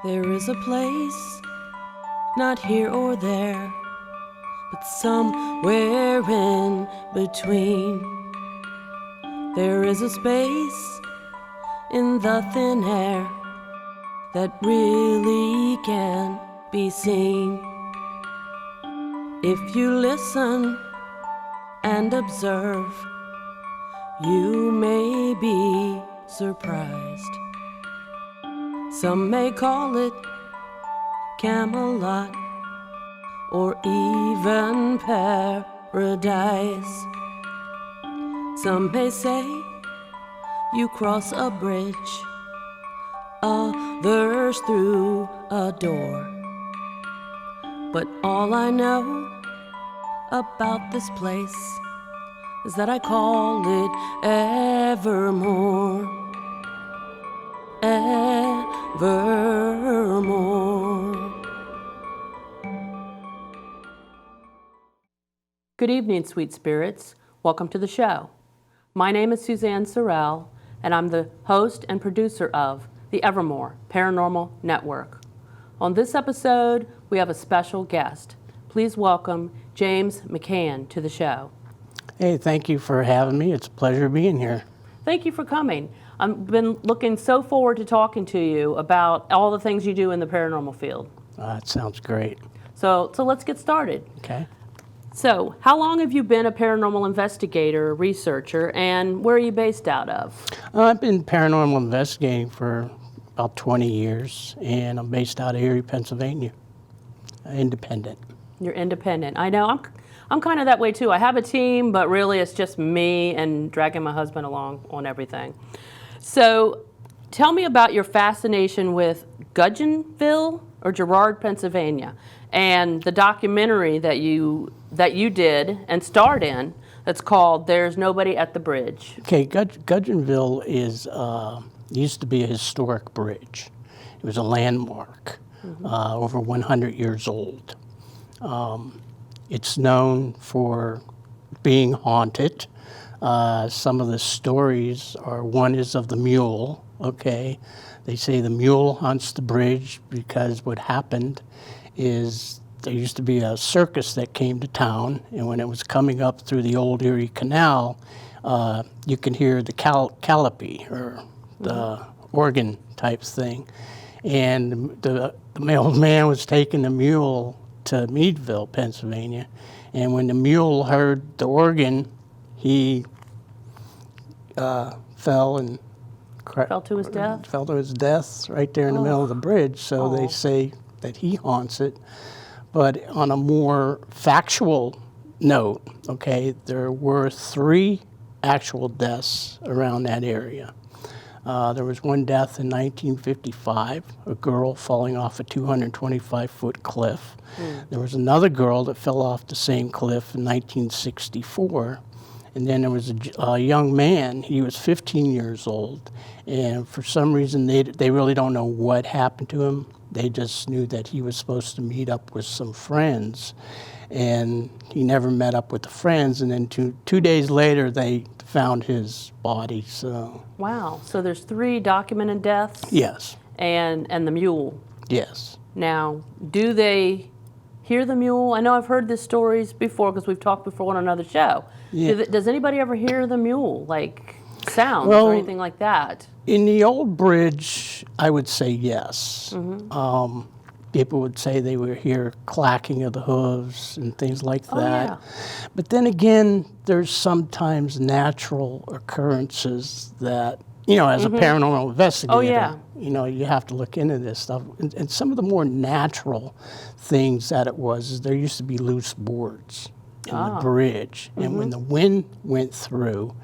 There is a place, not here or there, but somewhere in between. There is a space in the thin air that really can be seen. If you listen and observe, you may be surprised. Some may call it Camelot or even paradise. Some may say you cross a bridge, others through a door. But all I know about this place is that I call it Evermore. Evermore. Good evening, sweet spirits. Welcome to the show. My name is Suzanne Sorrell, and I'm the host and producer of the Evermore Paranormal Network. On this episode, we have a special guest. Please welcome James McCann to the show. Hey, thank you for having me. It's a pleasure being here. Thank you for coming. I've been looking so forward to talking to you about all the things you do in the paranormal field. That sounds great. So let's get started. Okay. So, how long have you been a paranormal investigator, researcher, and where are you based out of? I've been paranormal investigating for about 20 years, and I'm based out of Erie, Pennsylvania. Independent. You're independent. I know. I'm kind of that way too. I have a team, but really it's just me and dragging my husband along on everything. So, tell me about your fascination with Gudgeonville or Girard, Pennsylvania, and the documentary that you did and starred in that's called "There's Nobody at the Bridge." Okay, Gudgeonville used to be a historic bridge. It was a landmark, over 100 years old. It's known for being haunted. Some of the stories one is of the mule, okay? They say the mule haunts the bridge because what happened is there used to be a circus that came to town, and when it was coming up through the old Erie Canal, you can hear the calliope, or the organ type thing. And the old man was taking the mule to Meadville, Pennsylvania, and when the mule heard the organ, he fell to his death. Fell to his death right there in the middle of the bridge. So they say that he haunts it. But on a more factual note, okay, there were 3 actual deaths around that area. There was one death in 1955, a girl falling off a 225-foot cliff. There was another girl that fell off the same cliff in 1964. And then there was a young man, he was 15 years old, and for some reason they really don't know what happened to him. They just knew that he was supposed to meet up with some friends, and he never met up with the friends, and then two days later they found his body. So wow, so there's 3 documented deaths? Yes. And the mule? Yes. Now, do they hear the mule? I know I've heard these stories before because we've talked before on another show. Yeah. Does anybody ever hear the mule, like sounds or anything like that? In the old bridge, I would say yes. People would say they would hear clacking of the hooves and things like that. Yeah. But then again, there's sometimes natural occurrences that, as a paranormal investigator, you have to look into this stuff. And some of the more natural things that it was is there used to be loose boards in the bridge. And when the wind went through,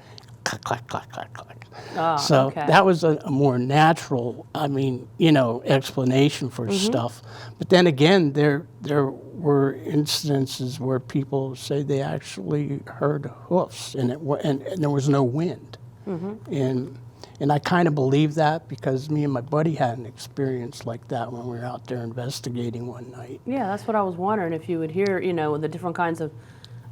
clack, clack, clack, clack, clack. So that was a more natural, explanation for stuff. But then again, there were instances where people say they actually heard hoofs, and there was no wind. And I kind of believe that because me and my buddy had an experience like that when we were out there investigating one night. Yeah, that's what I was wondering, if you would hear, the different kinds of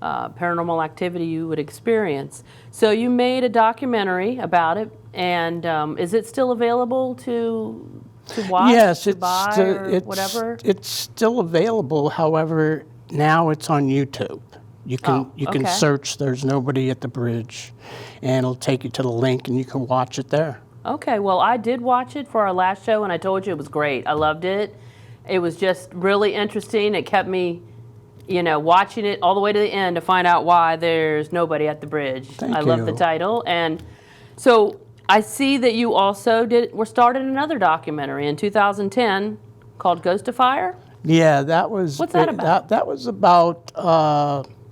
paranormal activity you would experience. So you made a documentary about it, and is it still available to to watch, Yes, to buy, or whatever? it's still available. However, now it's on YouTube. You can okay. search "There's Nobody at the Bridge," and it'll take you to the link, and you can watch it there. Okay, well, I did watch it for our last show, and I told you it was great. I loved it. It was just really interesting. It kept me, watching it all the way to the end to find out why there's nobody at the bridge. Thank I love you. the title. And so I see that you also were started another documentary in 2010 called Ghost of Fire. Yeah, that was. What's that about? That was about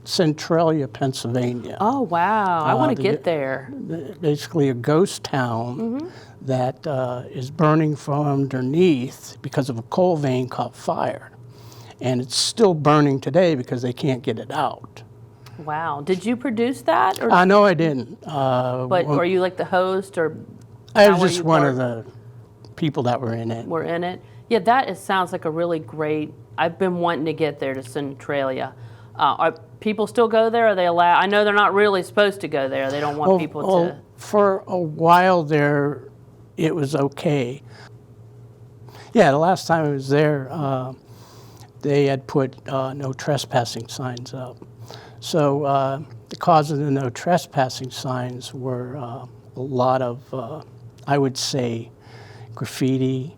Centralia, Pennsylvania. Oh, wow. I want to get there. Basically a ghost town that is burning from underneath because of a coal vein caught fire. And it's still burning today because they can't get it out. Wow. Did you produce that? Or, No, I didn't. but were you like the host? Or I how was were just you one part- of the people that were in it. Were in it? Yeah, sounds like a really great. I've been wanting to get there to Centralia. Are people still go there? Are they allowed? I know they're not really supposed to go there. They don't want people to. For a while there, it was okay. Yeah, the last time I was there, they had put no trespassing signs up. So the cause of the no trespassing signs were a lot of, I would say, graffiti,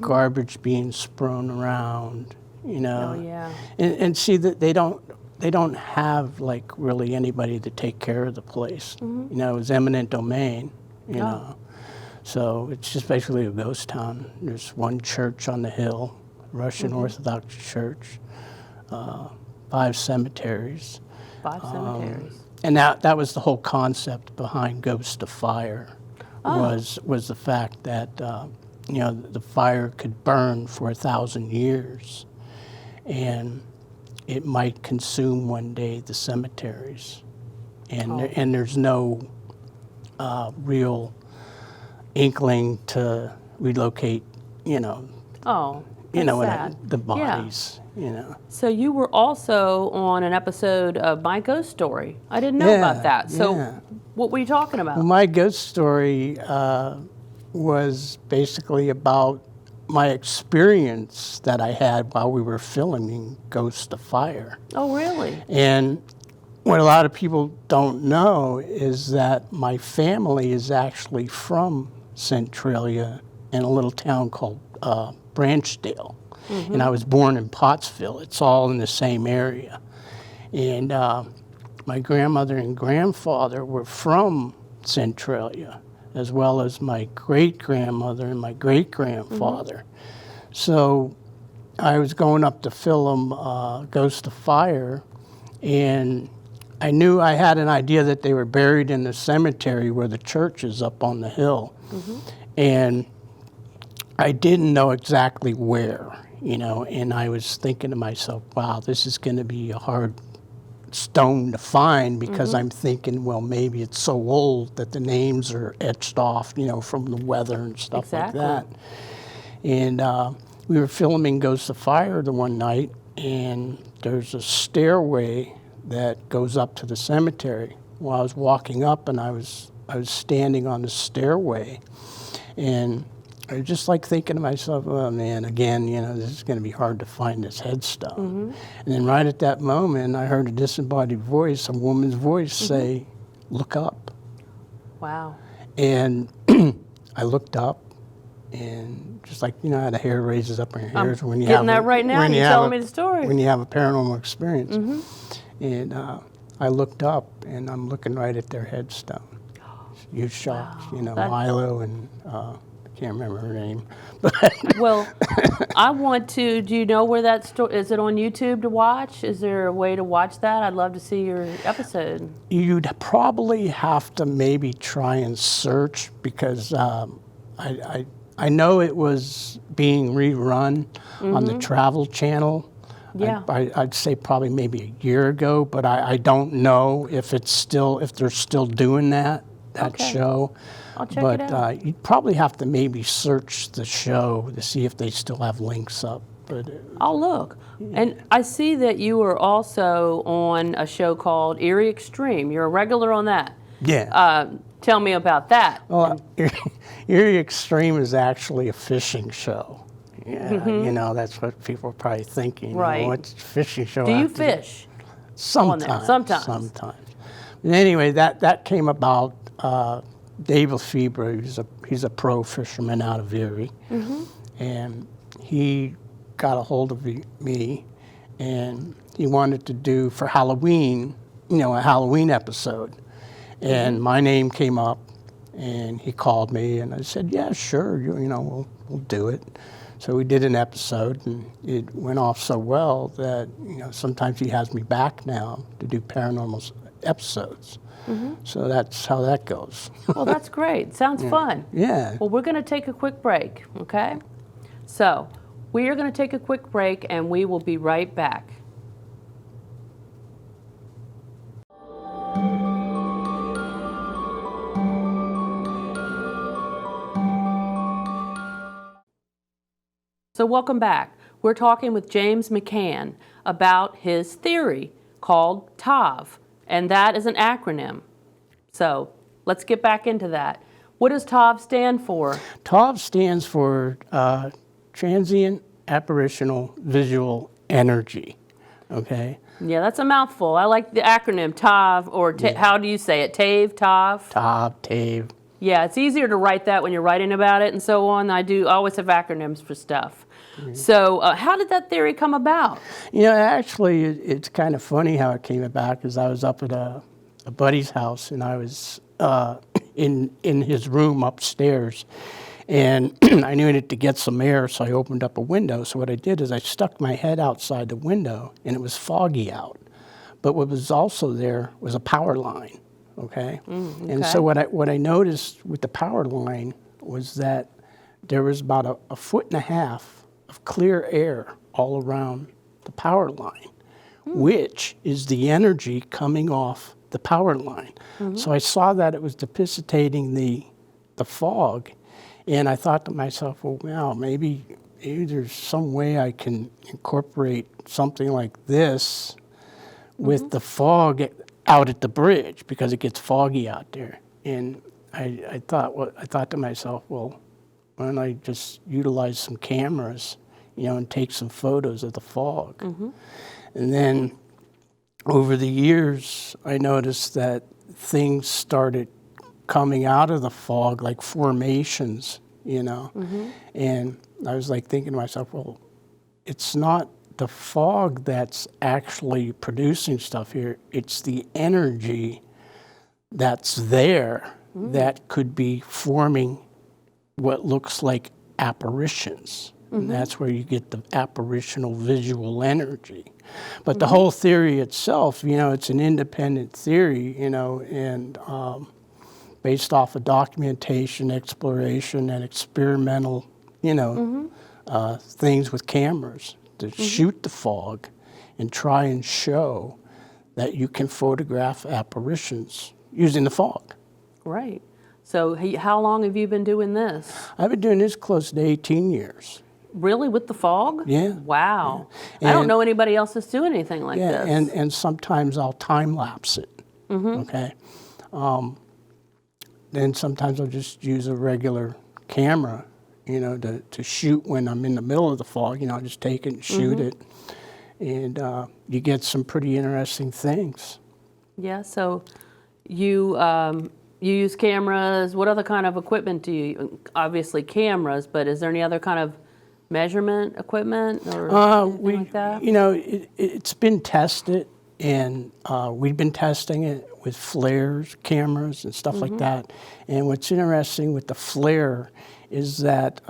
garbage being strewn around, Oh yeah. and see that they don't have like really anybody to take care of the place. It's eminent domain, you know. So it's just basically a ghost town. There's one church on the hill, Russian Orthodox church, 5 cemeteries. 5 cemeteries. And that was the whole concept behind Ghost of Fire, was the fact that the fire could burn for 1,000 years, and it might consume one day the cemeteries, and there's no real inkling to relocate, Oh, that's sad. the bodies, So you were also on an episode of My Ghost Story. I didn't know about that. So what were you talking about? Well, my ghost story was basically about my experience that I had while we were filming Ghost of Fire. Oh, really? And what a lot of people don't know is that my family is actually from Centralia in a little town called Branchdale. And I was born in Pottsville. It's all in the same area. And my grandmother and grandfather were from Centralia, as well as my great-grandmother and my great-grandfather. So I was going up to film Ghost of Fire, and I knew I had an idea that they were buried in the cemetery where the church is up on the hill. And I didn't know exactly where, and I was thinking to myself, wow, this is going to be a hard stone to find, because I'm thinking, well, maybe it's so old that the names are etched off, from the weather and stuff like that. And we were filming Ghost of Fire the one night, and there's a stairway that goes up to the cemetery. Well, I was walking up, and I was standing on the stairway, and I was just like thinking to myself, oh man, again, this is going to be hard to find this headstone. And then right at that moment, I heard a disembodied voice, a woman's voice, say, "Look up." Wow. And I looked up, and just like, how the hair raises up on your hairs when you Getting have that right now. You're telling me the story. when you have a paranormal experience. And I looked up, and I'm looking right at their headstone. Huge shock, Milo and I can't remember her name. Well, I want to. Do you know where that is? It on YouTube to watch? Is there a way to watch that? I'd love to see your episode. You'd probably have to maybe try and search, because I know it was being rerun on the Travel Channel. Yeah. I'd say probably maybe a year ago, but I don't know if they're still doing that show. I'll check it out. But you'd probably have to maybe search the show to see if they still have links up. But I'll look. And I see that you were also on a show called Eerie Extreme. You're a regular on that. yeah. Tell me about that. Well, Erie Extreme is actually a fishing show. Yeah, you know, that's what people are probably thinking. Right. What's a fishing show? Do you have to do? fish? Sometimes. Sometimes. But anyway, that came about. Dave Lefebvre, he's a pro fisherman out of Erie, and he got a hold of me, and he wanted to do for Halloween, a Halloween episode, and my name came up, and he called me, and I said, yeah, sure, we'll do it. So we did an episode, and it went off so well that sometimes he has me back now to do paranormal episodes. So that's how that goes. Well, that's great. Sounds fun. Yeah. Well, we're going to take a quick break, okay? So we are going to take a quick break, and we will be right back. So welcome back. We're talking with James McCann about his theory called TAV, and that is an acronym. So let's get back into that. What does TAV stand for? TAV stands for Transient Apparitional Visual Energy, okay? Yeah, that's a mouthful. I like the acronym TAV, or how do you say it? TAV, TAV? TAV. Yeah, it's easier to write that when you're writing about it and so on. I always have acronyms for stuff. So how did that theory come about? Actually, it's kind of funny how it came about, because I was up at a buddy's house, and I was in his room upstairs, and I needed to get some air, so I opened up a window. So what I did is I stuck my head outside the window, and it was foggy out. But what was also there was a power line, okay? Okay. And so what I noticed with the power line was that there was about a foot and a half of clear air all around the power line, which is the energy coming off the power line. So I saw that it was dissipating the fog, and I thought to myself, well, wow, maybe there's some way I can incorporate something like this with the fog out at the bridge, because it gets foggy out there. And I thought to myself, well, why don't I just utilize some cameras, and take some photos of the fog. And then over the years, I noticed that things started coming out of the fog, like formations, and I was like thinking to myself, well, it's not the fog that's actually producing stuff here, it's the energy that's there that could be forming what looks like apparitions. And that's where you get the apparitional visual energy. But the whole theory itself, it's an independent theory, and based off of documentation, exploration, and experimental, things with cameras to shoot the fog and try and show that you can photograph apparitions using the fog. Right. So how long have you been doing this? I've been doing this close to 18 years. Really, with the fog? Yeah. Wow. Yeah. I don't know anybody else that's doing anything like this. And sometimes I'll time lapse it, okay? Then sometimes I'll just use a regular camera, to shoot when I'm in the middle of the fog. I'll just take it and shoot it, and you get some pretty interesting things. Yeah, so you use cameras. What other kind of equipment do you, obviously cameras, but is there any other kind of measurement equipment or anything like that? It's been tested, and we've been testing it with flares, cameras, and stuff like that. And what's interesting with the flare is that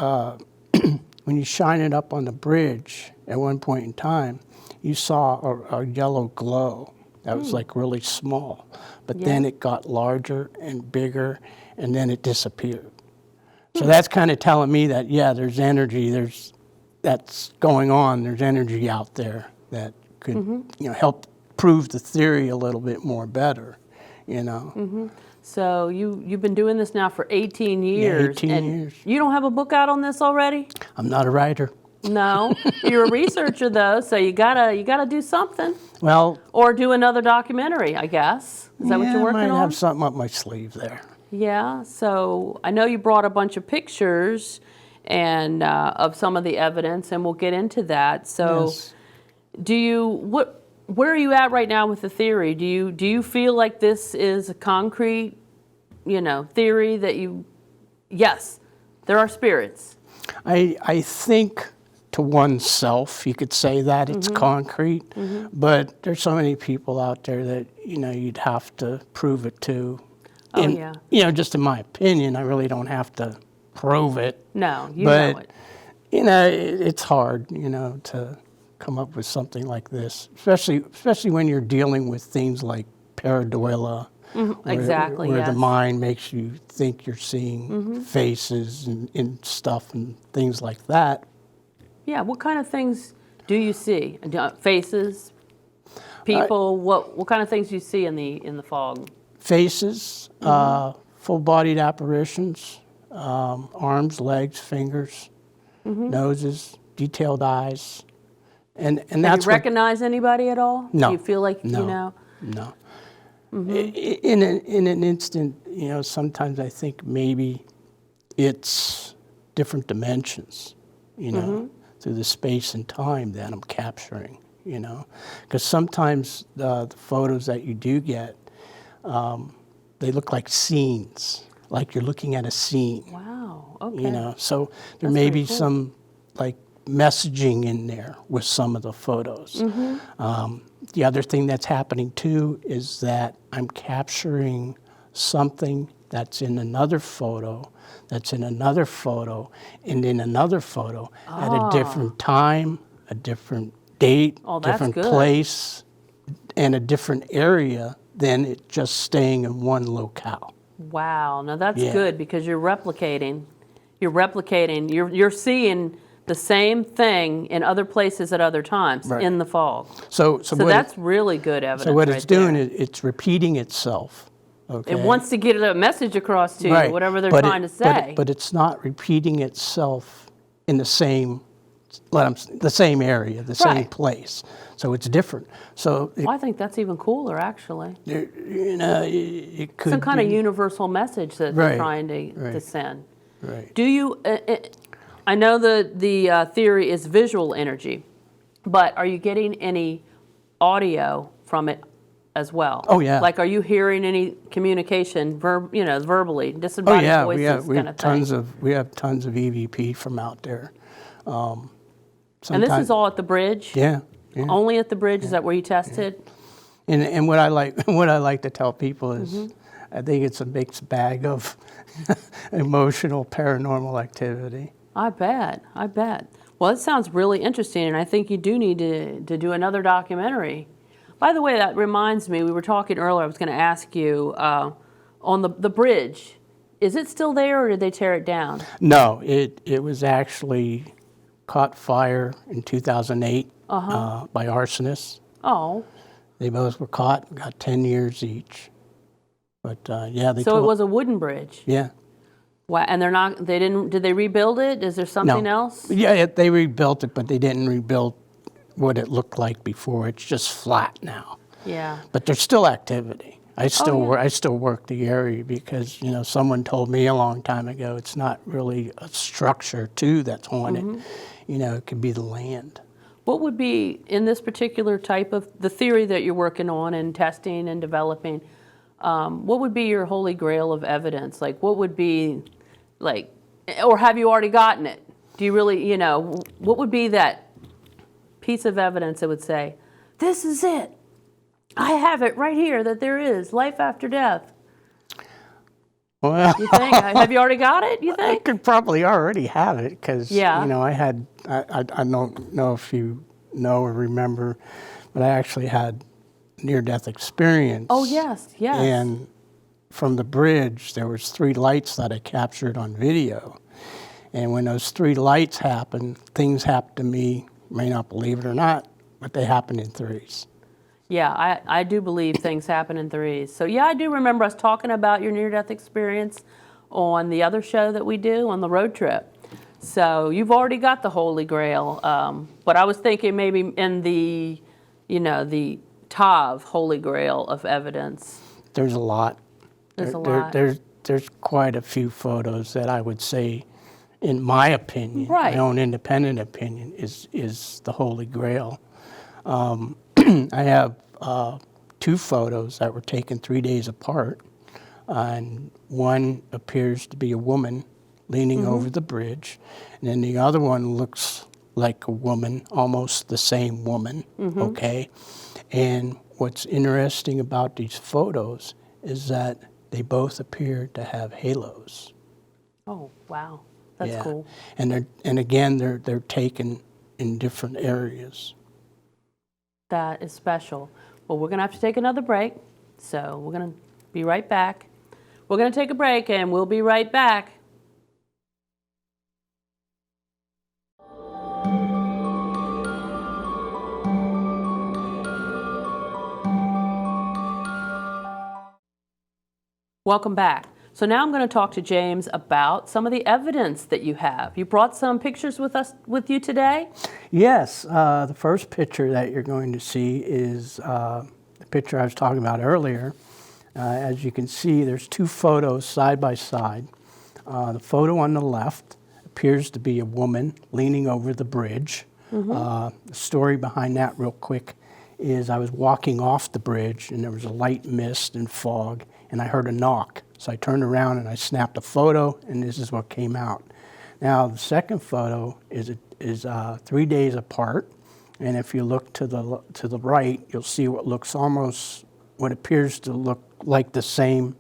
when you shine it up on the bridge at one point in time, you saw a yellow glow that was like really small. But then it got larger and bigger, and then it disappeared. So that's kind of telling me that, yeah, there's energy, that's going on, there's energy out there that could, help prove the theory a little bit more better, So you've been doing this now for 18 years. Yeah, 18 years. You don't have a book out on this already? I'm not a writer. No, you're a researcher though, so you gotta do something. Well, Or do another documentary, I guess. Is that what you're working I might on? have something up my sleeve there. Yeah, so I know you brought a bunch of pictures and of some of the evidence, and we'll get into that. So, Yes. where are you at right now with the theory? Do you feel like this is a concrete, theory that yes, there are spirits? I think to oneself, you could say that it's concrete, but there's so many people out there that, you'd have to prove it to. Oh, yeah. Just in my opinion, I really don't have to prove it. No, you but, know it. It's hard, to come up with something like this, especially when you're dealing with things like pareidolia, Exactly, where the yes. mind makes you think you're seeing faces and stuff and things like that. Yeah, what kind of things do you see? Faces, people. What kind of things do you see in the fog? Faces, full-bodied apparitions, arms, legs, fingers, noses, detailed eyes, and Do that's you recognize anybody at all? No. Do you feel like No. No. In an instant, sometimes I think maybe it's different dimensions, through the space and time that I'm capturing, because sometimes the photos that you do get, they look like scenes, like you're looking at a scene. Wow. Okay. So there That's may pretty be cool. some like messaging in there with some of the photos. The other thing that's happening too is that I'm capturing something that's in another photo, that's in another photo, and in another photo at a different time, a different date, Oh, that's different good. place, and a different area than it just staying in one locale. Wow. Now that's Yeah. good because you're replicating. You're seeing the same thing in other places at other times Right. in the fog. So That's really good evidence. So what right it's doing there. is it's repeating itself. Okay. It wants to get a message across to you, Right. whatever they're But trying to say. But it's not repeating itself in the same area, the same Right. place. So it's different. So Well, I think that's even cooler, actually. it could Some kind of be- universal message that they're Right, trying to right. send. Right. Do you? I know the theory is visual energy, but are you getting any audio from it as well? Oh, yeah. Like, are you hearing any communication, verbally, Oh disembodied yeah, voices, we have kind of thing? we have tons of EVP from out there. And this is all at the bridge. Yeah. Yeah. Only at the bridge. Is that where you tested? And what I like to tell people is, I think it's a mixed bag of emotional paranormal activity. I bet. Well, it sounds really interesting, and I think you do need to do another documentary. By the way, that reminds me, we were talking earlier, I was going to ask you, on the bridge, is it still there or did they tear it down? No, it was actually caught fire in 2008 by arsonists. Oh, They both were caught, got 10 years each. But yeah, they so it told- was a wooden bridge. Yeah. Wow, and did they rebuild it? Is there something else? Yeah, they rebuilt it, but they didn't rebuild what it looked like before. It's just flat now. Yeah. But there's still activity. I still yeah. I still work the area because someone told me a long time ago it's not really a structure too that's on it. It could be the land. What would be, in this particular type of, the theory that you're working on and testing and developing, what would be your holy grail of evidence? Like, what would be, like, or have you already gotten it? Do you really, what would be that piece of evidence that would say, this is it? I have it right here that there is life after death. Well, You think? Have you already got it, you I think? could probably already have it because Yeah. I don't know if you know or remember, but I actually had near-death experience. Oh, yes. And from the bridge, there was 3 lights that I captured on video. And when those 3 lights happen, things happen to me. You may not believe it or not, but they happen in threes. Yeah, I do believe things happen in threes. So yeah, I do remember us talking about your near-death experience on the other show that we do on the road trip. So you've already got the Holy Grail. But I was thinking maybe in the, the TAV Holy Grail of evidence. There's a lot. There's a lot. There's there's quite a few photos that I would say, in my opinion, Right. my own independent opinion, is the Holy Grail. I have 2 photos that were taken 3 days apart, and one appears to be a woman leaning over the bridge, and then the other one looks like a woman, almost the same woman, okay? And what's interesting about these photos is that they both appear to have halos. Oh, wow. That's Yeah. cool. And again, they're taken in different areas. That is special. Well, we're going to have to take another break, so we're going to be right back. We're going to take a break, and we'll be right back. Welcome back. So now I'm going to talk to James about some of the evidence that you have. You brought some pictures with you today? Yes, the first picture that you're going to see is the picture I was talking about earlier. As you can see, there's 2 photos side by side. The photo on the left appears to be a woman leaning over the bridge. The story behind that, real quick, is I was walking off the bridge and there was a light mist and fog, and I heard a knock. So I turned around and I snapped a photo, and this is what came out. Now, the second photo is 3 days apart, and if you look to the right, you'll see what appears to look like the same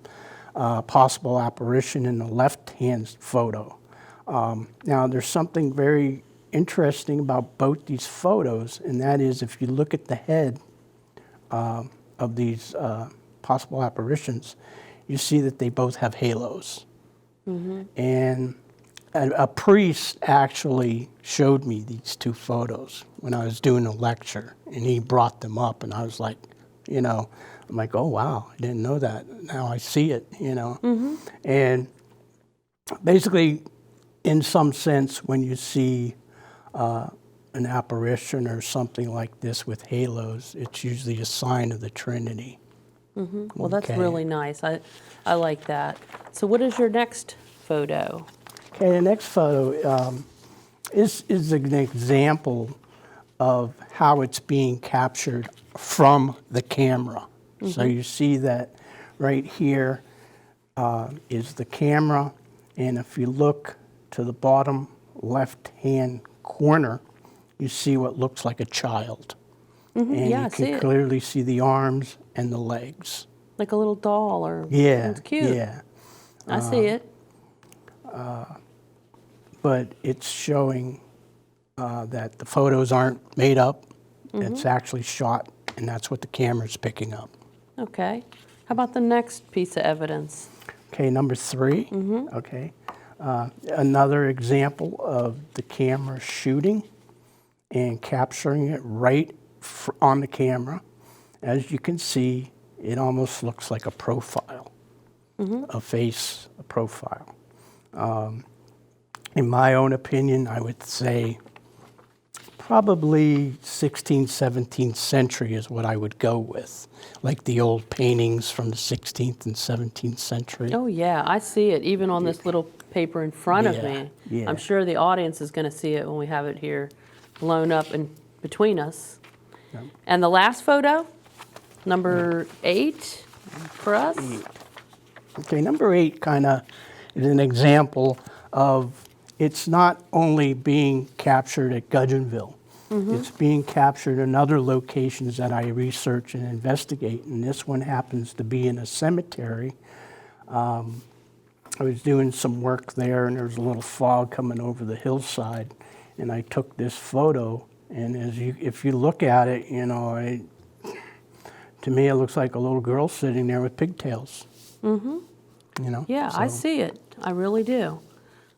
possible apparition in the left-hand photo. Now, there's something very interesting about both these photos, and that is if you look at the head of these possible apparitions, you see that they both have halos. And a priest actually showed me these 2 photos when I was doing a lecture, and he brought them up, and I was like, I'm like, oh, wow, I didn't know that. Now I see it, And basically, in some sense, when you see an apparition or something like this with halos, it's usually a sign of the Trinity. Well, that's really nice. I like that. So what is your next photo? Okay, the next photo is an example of how it's being captured from the camera. So you see that right here is the camera, and if you look to the bottom left-hand corner, you see what looks like a child. And Yeah, I you see can it. clearly see the arms and the legs. Like a little doll or Yeah, it's cute. yeah. I see it. But it's showing that the photos aren't made up. It's actually shot, and that's what the camera's picking up. Okay. How about the next piece of evidence? Okay, number 3. Okay. Another example of the camera shooting and capturing it right on the camera. As you can see, it almost looks like a profile, a face, a profile. In my own opinion, I would say probably 16th, 17th century is what I would go with, like the old paintings from the 16th and 17th century. Oh, yeah, I see it, even on this little paper in front of me. Yeah. I'm sure the audience is going to see it when we have it here blown up in between us. Yep. And the last photo, number 8 for us. Okay, number 8 kind of is an example of it's not only being captured at Gudgeonville, it's being captured in other locations that I research and investigate, and this one happens to be in a cemetery. I was doing some work there, and there was a little fog coming over the hillside, and I took this photo, and if you look at it, to me it looks like a little girl sitting there with pigtails. Yeah, I so- see it. I really do.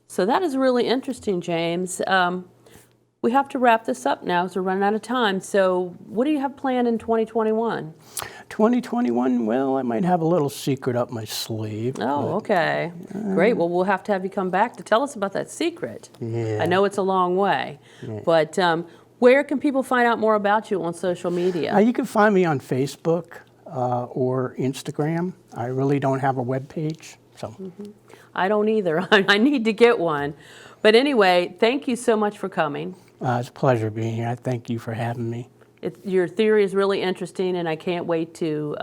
So that is really interesting, James. We have to wrap this up now because we're running out of time. So what do you have planned in 2021? 2021, well, I might have a little secret up my sleeve. Oh, okay. Great. Well, we'll have to have you come back to tell us about that secret. Yeah. I know it's a long way, but where can people find out more about you on social media? You can find me on Facebook or Instagram. I really don't have a web page, So I don't either. I need to get one. But anyway, thank you so much for coming. it's a pleasure being here. I thank you for having me. Your theory is really interesting, and I can't wait to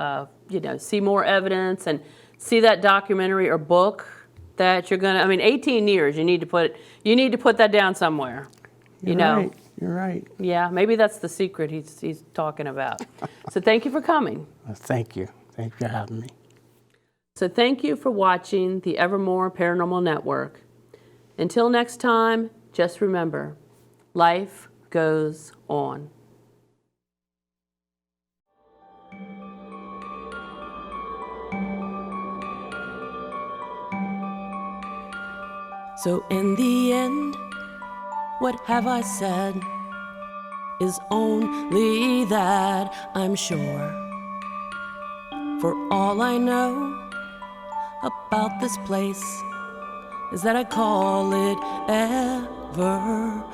see more evidence and see that documentary or book that you're gonna. I mean, 18 years. You need to put that down somewhere. Right. You're right. Yeah, maybe that's the secret he's talking about. So thank you for coming. Thank you. Thank you for having me. So thank you for watching the Evermore Paranormal Network. Until next time, just remember, life goes on. So in the end, what have I said is only that I'm sure. For all I know about this place is that I call it Evermore.